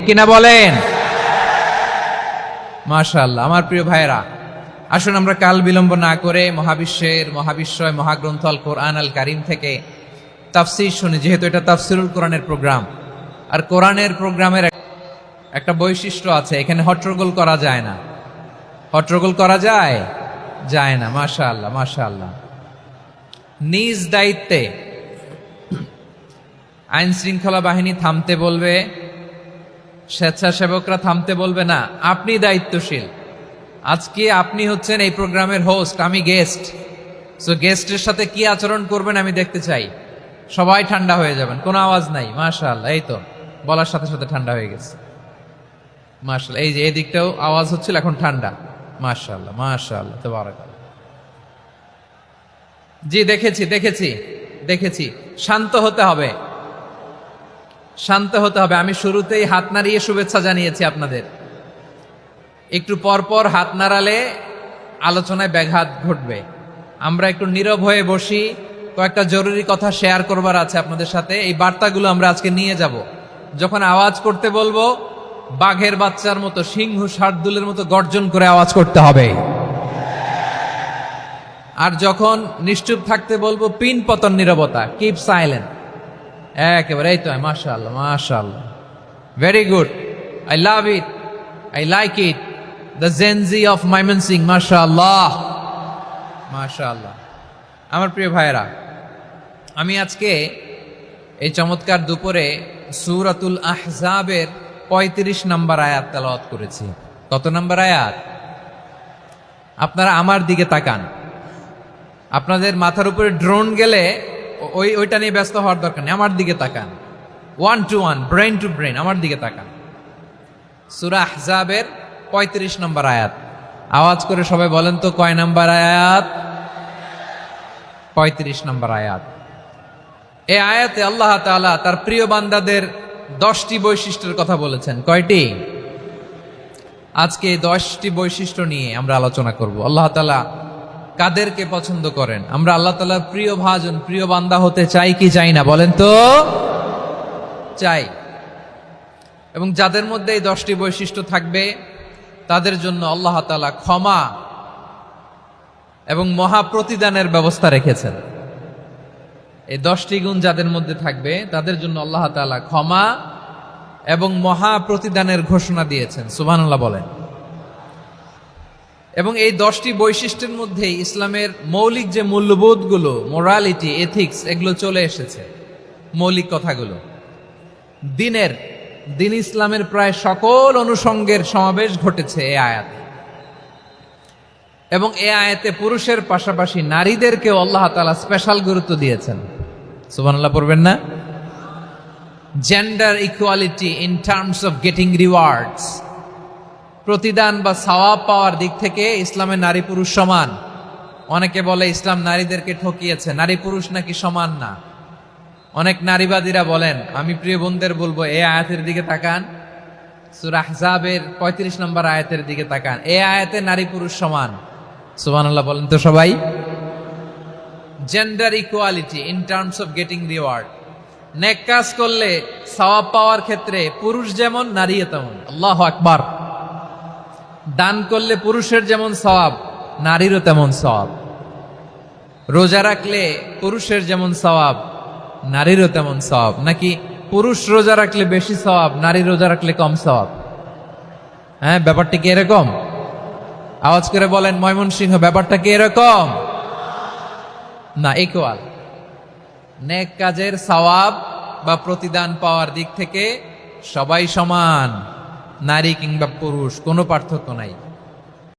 কিনা বলেন? মাশাআল্লাহ। আমার প্রিয় ভাইরা, আসুন আমরা কাল বিলম্ব না করে মহাবিশ্বয় মহাগ্রন্থ আল কোরআন আল কারীম থেকে তাফসীর শুনি, যেহেতু এটা তাফসীরুল কোরআনের প্রোগ্রাম। আর কোরআনের প্রোগ্রামের একটা বৈশিষ্ট্য আছে, এখানে হট্টগোল করা যায় না। হট্টগোল করা যায় না। মাশাআল্লাহ মাশাআল্লাহ। নিজ দায়িত্বে আইন শৃঙ্খলা বাহিনী থামতে বলবে, স্বেচ্ছাসেবকরা থামতে বলবে না। আপনি দায়িত্বশীল। আজকে আপনি হচ্ছেন এই প্রোগ্রামের হোস্ট, আমি গেস্ট। সো গেস্টের সাথে কি আচরণ করবেন আমি দেখতে চাই। সবাই ঠান্ডা হয়ে যাবেন, কোনো আওয়াজ নাই। মাশাআল্লাহ, এই তো বলার সাথে সাথে ঠান্ডা হয়ে গেছে। মাশাআল্লাহ, এই যে এদিকটাও আওয়াজ হচ্ছিল, এখন ঠান্ডা। মাশাআল্লাহ মাশাআল্লাহ, তাবারাকাল্লাহ। জি দেখেছি। শান্ত হতে হবে, শান্ত হতে হবে। আমি শুরুতেই হাত নাড়িয়ে শুভেচ্ছা জানিয়েছি আপনাদের। একটু পর পর হাত নাড়ালে আলোচনায় ব্যাঘাত ঘটবে। আমরা একটু নীরব হয়ে বসি, কয়েকটা জরুরি কথা শেয়ার করবার আছে আপনাদের সাথে। এই বার্তাগুলো আমরা আজকে নিয়ে যাব। যখন আওয়াজ করতে বলবো, বাঘের বাচ্চার মতো, সিংহ শার্দুলের মতো গর্জন করে আওয়াজ করতে হবে। আর যখন নিশ্চুপ থাকতে বলবো, পিন পতন নীরবতা, কিপ সাইলেন্ট। একেবারে এই তো। মাশাআল্লাহ মাশাআল্লাহ, very good, I love it, I like it, the Gen Z of Mymensingh. মাশাআল্লাহ মাশাআল্লাহ। আমার প্রিয় ভাইয়েরা, আমি আজকে এই চমৎকার দুপুরে সূরাতুল আহজাবের 35 নম্বর আয়াত তেলাওয়াত করেছি। কত নম্বর আয়াত? আপনারা আমার দিকে তাকান। আপনাদের মাথার উপরে ড্রোন গেলে ওইটা নিয়ে ব্যস্ত হওয়ার দরকার নেই, আমার দিকে তাকান। 1 to 1, ব্রেন টু ব্রেন, আমার দিকে তাকান। সূরা আহজাবের 35 নম্বর আয়াত। আওয়াজ করে সবাই বলেন তো, কয় নম্বর আয়াত? 35 নম্বর আয়াত। এই আয়াতে আল্লাহ তাআলা তার প্রিয় বান্দাদের 10টি বৈশিষ্ট্যের কথা বলেছেন। কয়টি? আজকে এই 10টি বৈশিষ্ট্য নিয়ে আমরা আলোচনা করব। আল্লাহ তাআলা কাদেরকে পছন্দ করেন? আমরা আল্লাহ তাআলার প্রিয় ভাজন, প্রিয় বান্দা হতে চাই কি চাই না? বলেন তো। চাই। এবং যাদের মধ্যে এই 10টি বৈশিষ্ট্য থাকবে, তাদের জন্য আল্লাহ তাআলা ক্ষমা এবং মহা প্রতিদানের ব্যবস্থা রেখেছেন। এই 10টি গুণ যাদের মধ্যে থাকবে, তাদের জন্য আল্লাহ তাআলা ক্ষমা এবং মহা প্রতিদানের ঘোষণা দিয়েছেন। সুবহানাল্লাহ বলেন। এবং এই 10টি বৈশিষ্ট্যের মধ্যে ইসলামের মৌলিক যে মূল্যবোধগুলো, মোরালিটি, এথিক্স, এগুলো চলে এসেছে। মৌলিক কথাগুলো দিন ইসলামের প্রায় সকল অনুষঙ্গের সমাবেশ ঘটেছে এই আয়াতে। এবং এই আয়াতে পুরুষের পাশাপাশি নারীদেরকেও আল্লাহ তাআলা স্পেশাল গুরুত্ব দিয়েছেন। সুবহানাল্লাহ পড়বেন না? Gender equality in terms of getting rewards. প্রতিদান বা সওয়াব পাওয়ার দিক থেকে ইসলামে নারী পুরুষ সমান। অনেকে বলে ইসলাম নারীদেরকে ঠকিয়েছে, নারী পুরুষ নাকি সমান না। অনেক নারীবাদীরা বলেন, আমি প্রিয় বোনদের বলবো, এই আয়াতের দিকে তাকান, সূরা আহজাবের 35 নম্বর আয়াতের দিকে তাকান। এই আয়াতে নারী পুরুষ সমান। সুবহানাল্লাহ বলেন তো সবাই। Gender equality in terms of getting reward. নেক কাজ করলে সওয়াব পাওয়ার ক্ষেত্রে পুরুষ যেমন, নারীও তেমন। আল্লাহু আকবার। দান করলে পুরুষের যেমন সওয়াব, নারীরও তেমন সওয়াব। রোজা রাখলে পুরুষের যেমন সওয়াব, নারীরও তেমন সওয়াব। নাকি পুরুষ রোজা রাখলে বেশি সওয়াব, নারী রোজা রাখলে কম সওয়াব? হ্যাঁ, ব্যাপারটা কি এরকম? আওয়াজ করে বলেন ময়মনসিংহ, ব্যাপারটা কি এরকম? না, ইকুয়াল। নেক কাজের সওয়াব বা প্রতিদান পাওয়ার দিক থেকে সবাই সমান, নারী কিংবা পুরুষ, কোনো পার্থক্য নাই।